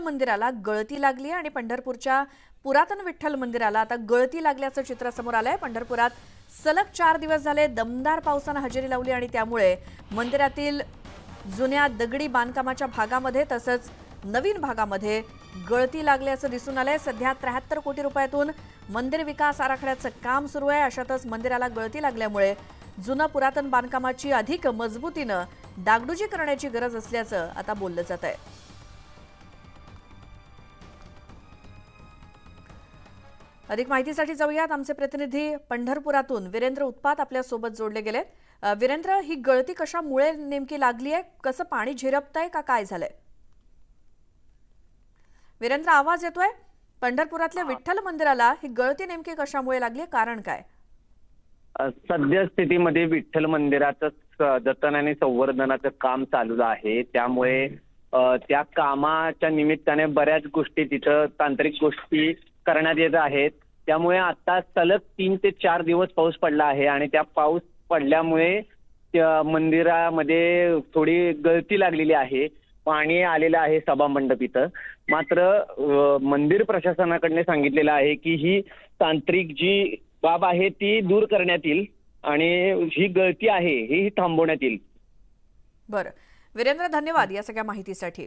मंदिराला गळती लागली आणि पंढरपूरच्या पुरातन विठ्ठल मंदिराला आता गळती लागल्याचं चित्र समोर आलंय। पंढरपुरात सलग 4 दिवस झाले दमदार पावसाने हजेरी लावली आणि त्यामुळे मंदिरातील जुन्या दगडी बांधकामाच्या भागामध्ये तसंच नवीन भागामध्ये गळती लागल्याचं दिसून आलंय। सध्या 73 कोटी रुपयातून मंदिर विकास आराखड्याचं काम सुरू आहे। अशातच मंदिराला गळती लागल्यामुळे जुनं पुरातन बांधकामाची अधिक मजबूतीनं डागडुजी करण्याची गरज असल्याचं आता बोललं जात आहे। अधिक माहितीसाठी जाऊयात, आमचे प्रतिनिधी पंढरपुरातून वीरेंद्र उत्पात आपल्या सोबत जोडले गेलेत। वीरेंद्र, ही गळती कशामुळे नेमकी लागली आहे? कसं पाणी झिरपतंय का काय झालंय? वीरेंद्र, आवाज येतोय? पंढरपुरातल्या विठ्ठल मंदिराला ही गळती नेमकी कशामुळे लागली, कारण काय? सद्यस्थितीमध्ये विठ्ठल मंदिराचं जतन आणि संवर्धनाचं काम चालू आहे। त्यामुळे त्या कामाच्या निमित्ताने बऱ्याच गोष्टी तिथं तांत्रिक गोष्टी करण्यात येत आहेत। त्यामुळे आता सलग 3 ते 4 दिवस पाऊस पडला आहे आणि त्या पाऊस पडल्यामुळे त्या मंदिरामध्ये थोडी गळती लागलेली आहे। पाणी आलेलं आहे सभा मंडप इथं। मात्र मंदिर प्रशासनाकडे सांगितलेलं आहे की ही तांत्रिक जी बाब आहे ती दूर करण्यात येईल आणि ही गळती आहे ही थांबवण्यात येईल। बरं वीरेंद्र, धन्यवाद या सगळ्या माहितीसाठी।